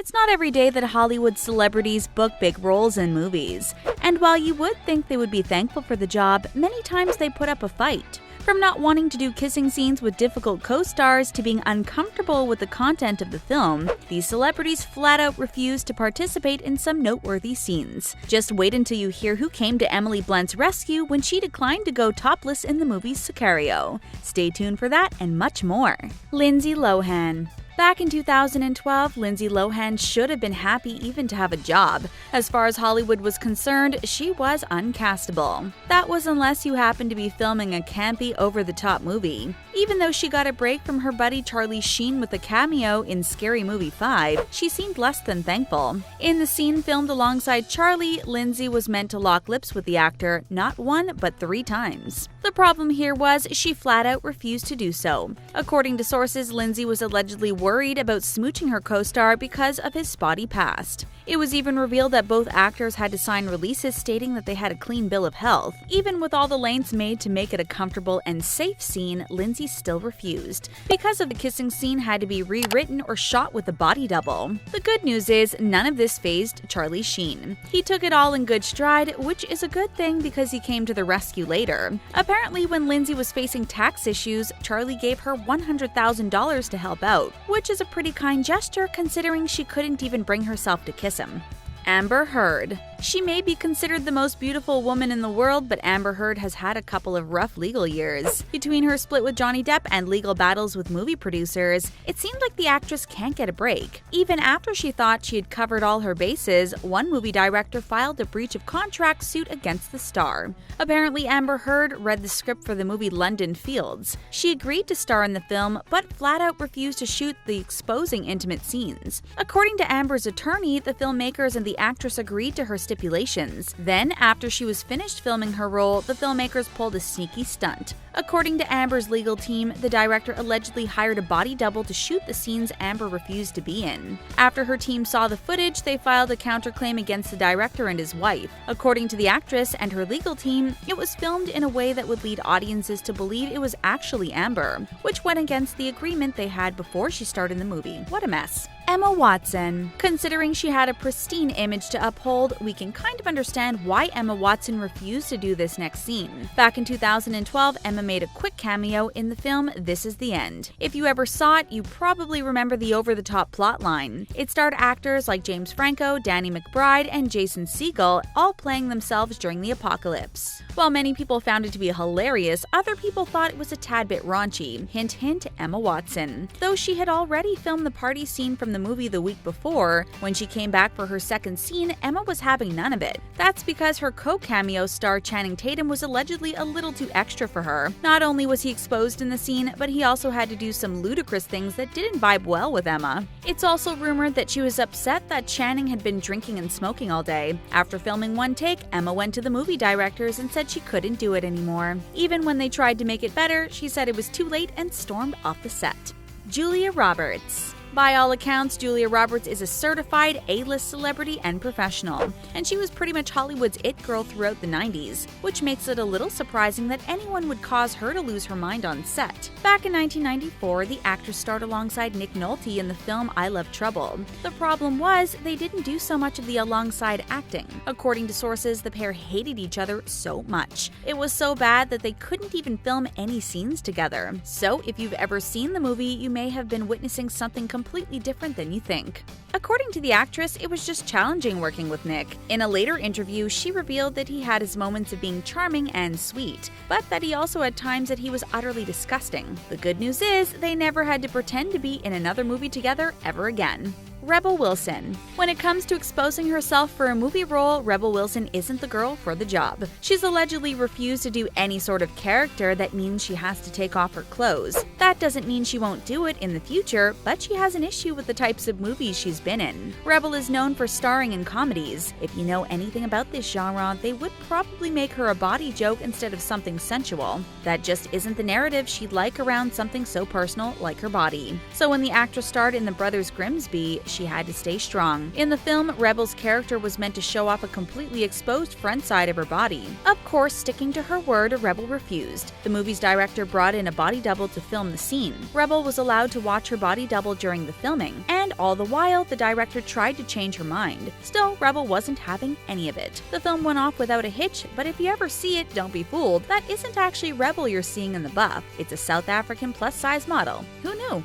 It's not every day that Hollywood celebrities book big roles in movies. And while you would think they would be thankful for the job, many times they put up a fight. From not wanting to do kissing scenes with difficult co-stars to being uncomfortable with the content of the film, these celebrities flat out refuse to participate in some noteworthy scenes. Just wait until you hear who came to Emily Blunt's rescue when she declined to go topless in the movie Sicario. Stay tuned for that and much more. Lindsay Lohan. Back in 2012, Lindsay Lohan should have been happy even to have a job. As far as Hollywood was concerned, she was uncastable. That was unless you happened to be filming a campy, over-the-top movie. Even though she got a break from her buddy Charlie Sheen with a cameo in Scary Movie 5, she seemed less than thankful. In the scene filmed alongside Charlie, Lindsay was meant to lock lips with the actor not 1 but 3 times. The problem here was she flat out refused to do so. According to sources, Lindsay was allegedly worried about smooching her co-star because of his spotty past. It was even revealed that both actors had to sign releases stating that they had a clean bill of health. Even with all the lengths made to make it a comfortable and safe scene, Lindsay still refused. Because of the kissing scene had to be rewritten or shot with a body double. The good news is none of this fazed Charlie Sheen. He took it all in good stride, which is a good thing because he came to the rescue later. Apparently, when Lindsay was facing tax issues, Charlie gave her $100,000 to help out, which is a pretty kind gesture considering she couldn't even bring herself to kiss him. Amber Heard. She may be considered the most beautiful woman in the world, but Amber Heard has had a couple of rough legal years. Between her split with Johnny Depp and legal battles with movie producers, it seemed like the actress can't get a break. Even after she thought she had covered all her bases, one movie director filed a breach of contract suit against the star. Apparently, Amber Heard read the script for the movie London Fields. She agreed to star in the film, but flat out refused to shoot the exposing intimate scenes. According to Amber's attorney, the filmmakers and the actress agreed to her stipulations. Then, after she was finished filming her role, the filmmakers pulled a sneaky stunt. According to Amber's legal team, the director allegedly hired a body double to shoot the scenes Amber refused to be in. After her team saw the footage, they filed a counterclaim against the director and his wife. According to the actress and her legal team, it was filmed in a way that would lead audiences to believe it was actually Amber, which went against the agreement they had before she starred in the movie. What a mess. Emma Watson. Considering she had a pristine image to uphold, we can kind of understand why Emma Watson refused to do this next scene. Back in 2012, Emma made a quick cameo in the film This Is the End. If you ever saw it, you probably remember the over-the-top plotline. It starred actors like James Franco, Danny McBride, and Jason Segel, all playing themselves during the apocalypse. While many people found it to be hilarious, other people thought it was a tad bit raunchy. Hint, hint, Emma Watson. Though she had already filmed the party scene from the movie the week before, when she came back for her second scene, Emma was having none of it. That's because her co-cameo star Channing Tatum was allegedly a little too extra for her. Not only was he exposed in the scene, but he also had to do some ludicrous things that didn't vibe well with Emma. It's also rumored that she was upset that Channing had been drinking and smoking all day. After filming one take, Emma went to the movie directors and said she couldn't do it anymore. Even when they tried to make it better, she said it was too late and stormed off the set. Julia Roberts. By all accounts, Julia Roberts is a certified A-list celebrity and professional, and she was pretty much Hollywood's it girl throughout the 90s, which makes it a little surprising that anyone would cause her to lose her mind on set. Back in 1994, the actress starred alongside Nick Nolte in the film I Love Trouble. The problem was, they didn't do so much of the alongside acting. According to sources, the pair hated each other so much. It was so bad that they couldn't even film any scenes together. So, if you've ever seen the movie, you may have been witnessing something completely different than you think. According to the actress, it was just challenging working with Nick. In a later interview, she revealed that he had his moments of being charming and sweet, but that he also had times that he was utterly disgusting. The good news is, they never had to pretend to be in another movie together ever again. Rebel Wilson. When it comes to exposing herself for a movie role, Rebel Wilson isn't the girl for the job. She's allegedly refused to do any sort of character that means she has to take off her clothes. That doesn't mean she won't do it in the future, but she has an issue with the types of movies she's been in. Rebel is known for starring in comedies. If you know anything about this genre, they would probably make her a body joke instead of something sensual. That just isn't the narrative she'd like around something so personal like her body. So when the actress starred in The Brothers Grimsby, she had to stay strong. In the film, Rebel's character was meant to show off a completely exposed front side of her body. Of course, sticking to her word, Rebel refused. The movie's director brought in a body double to film the scene. Rebel was allowed to watch her body double during the filming, and all the while, the director tried to change her mind. Still, Rebel wasn't having any of it. The film went off without a hitch, but if you ever see it, don't be fooled. That isn't actually Rebel you're seeing in the buff. It's a South African plus-size model. Who knew?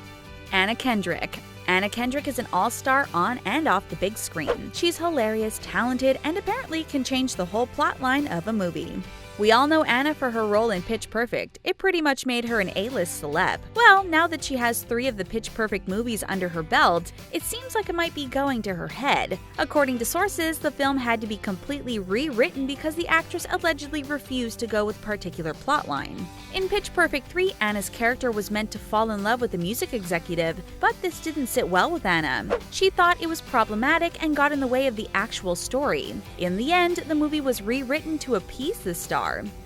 Anna Kendrick. Anna Kendrick is an all-star on and off the big screen. She's hilarious, talented, and apparently can change the whole plotline of a movie. We all know Anna for her role in Pitch Perfect. It pretty much made her an A-list celeb. Well, now that she has 3 of the Pitch Perfect movies under her belt, it seems like it might be going to her head. According to sources, the film had to be completely rewritten because the actress allegedly refused to go with a particular plotline. In Pitch Perfect 3, Anna's character was meant to fall in love with a music executive, but this didn't sit well with Anna. She thought it was problematic and got in the way of the actual story. In the end, the movie was rewritten to appease the star.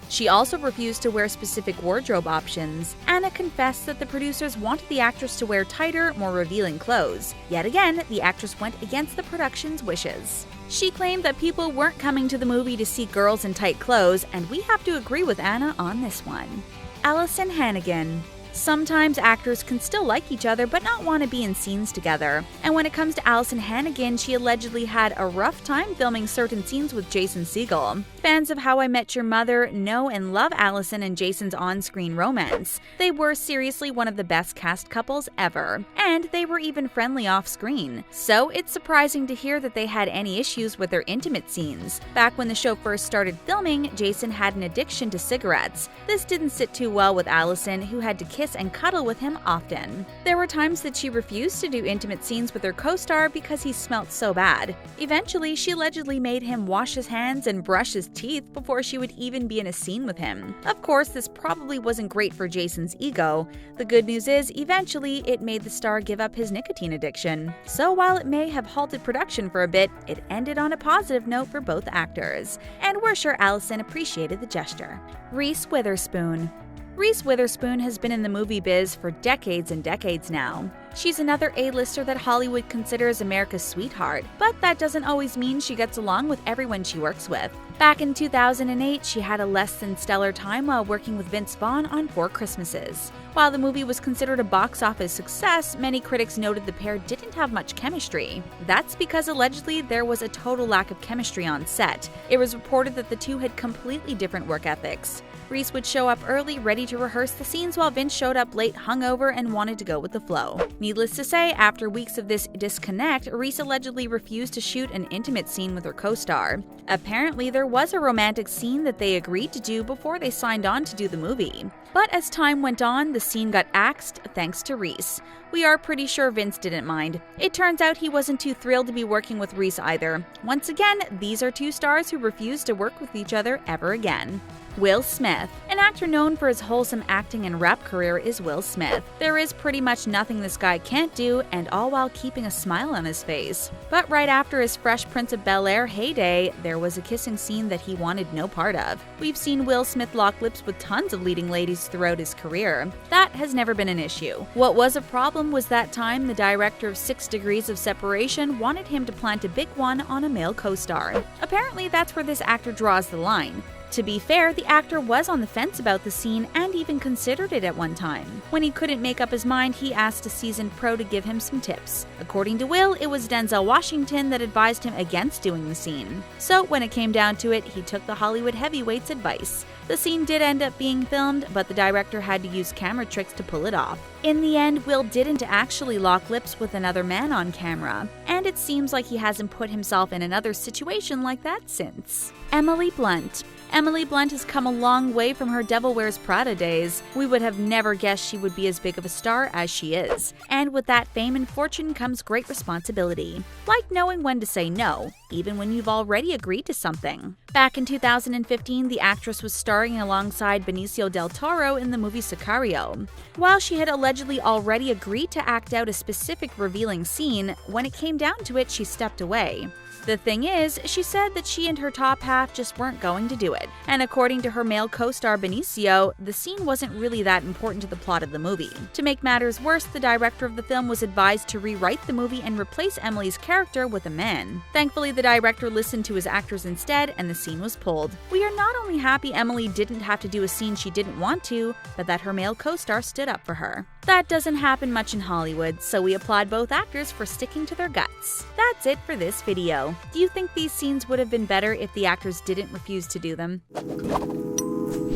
She also refused to wear specific wardrobe options. Anna confessed that the producers wanted the actress to wear tighter, more revealing clothes. Yet again, the actress went against the production's wishes. She claimed that people weren't coming to the movie to see girls in tight clothes, and we have to agree with Anna on this one. ALYSON HANNIGAN. Sometimes actors can still like each other but not want to be in scenes together. And when it comes to ALYSON HANNIGAN, she allegedly had a rough time filming certain scenes with Jason Segel. Fans of How I Met Your Mother know and love ALYSON and Jason's on-screen romance. They were seriously one of the best cast couples ever, and they were even friendly off-screen. So it's surprising to hear that they had any issues with their intimate scenes. Back when the show first started filming, Jason had an addiction to cigarettes. This didn't sit too well with ALYSON, who had to kiss and cuddle with him often. There were times that she refused to do intimate scenes with her co-star because he smelled so bad. Eventually, she allegedly made him wash his hands and brush his teeth before she would even be in a scene with him. Of course, this probably wasn't great for Jason's ego. The good news is, eventually, it made the star give up his nicotine addiction. So while it may have halted production for a bit, it ended on a positive note for both actors. And we're sure ALYSON appreciated the gesture. Reese Witherspoon. Reese Witherspoon has been in the movie biz for decades and decades now. She's another A-lister that Hollywood considers America's sweetheart, but that doesn't always mean she gets along with everyone she works with. Back in 2008, she had a less than stellar time while working with Vince Vaughn on 4 Christmases. While the movie was considered a box office success, many critics noted the pair didn't have much chemistry. That's because allegedly there was a total lack of chemistry on set. It was reported that the two had completely different work ethics. Reese would show up early, ready to rehearse the scenes, while Vince showed up late, hungover, and wanted to go with the flow. Needless to say, after weeks of this disconnect, Reese allegedly refused to shoot an intimate scene with her co-star. Apparently, there was a romantic scene that they agreed to do before they signed on to do the movie. But as time went on, the scene got axed thanks to Reese. We are pretty sure Vince didn't mind. It turns out he wasn't too thrilled to be working with Reese either. Once again, these are 2 stars who refused to work with each other ever again. Will Smith. An actor known for his wholesome acting and rap career is Will Smith. There is pretty much nothing this guy can't do, and all while keeping a smile on his face. But right after his Fresh Prince of Bel-Air heyday, there was a kissing scene that he wanted no part of. We've seen Will Smith lock lips with tons of leading ladies throughout his career. That has never been an issue. What was a problem was that time the director of 6 Degrees of Separation wanted him to plant a big one on a male co-star. Apparently, that's where this actor draws the line. To be fair, the actor was on the fence about the scene and even considered it at one time. When he couldn't make up his mind, he asked a seasoned pro to give him some tips. According to Will, it was Denzel Washington that advised him against doing the scene. So when it came down to it, he took the Hollywood heavyweight's advice. The scene did end up being filmed, but the director had to use camera tricks to pull it off. In the end, Will didn't actually lock lips with another man on camera, and it seems like he hasn't put himself in another situation like that since. Emily Blunt. Emily Blunt has come a long way from her Devil Wears Prada days. We would have never guessed she would be as big of a star as she is. And with that fame and fortune comes great responsibility. Like knowing when to say no, even when you've already agreed to something. Back in 2015, the actress was starring alongside Benicio del Toro in the movie Sicario. While she had allegedly already agreed to act out a specific revealing scene, when it came down to it, she stepped away. The thing is, she said that she and her top half just weren't going to do it. And according to her male co-star Benicio, the scene wasn't really that important to the plot of the movie. To make matters worse, the director of the film was advised to rewrite the movie and replace Emily's character with a man. Thankfully, the director listened to his actors instead, and the scene was pulled. We are not only happy Emily didn't have to do a scene she didn't want to, but that her male co-star stood up for her. That doesn't happen much in Hollywood, so we applaud both actors for sticking to their guts. That's it for this video. Do you think these scenes would have been better if the actors didn't refuse to do them?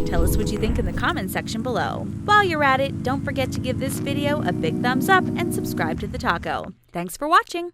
Tell us what you think in the comments section below. While you're at it, don't forget to give this video a big thumbs up and subscribe to The Taco. Thanks for watching!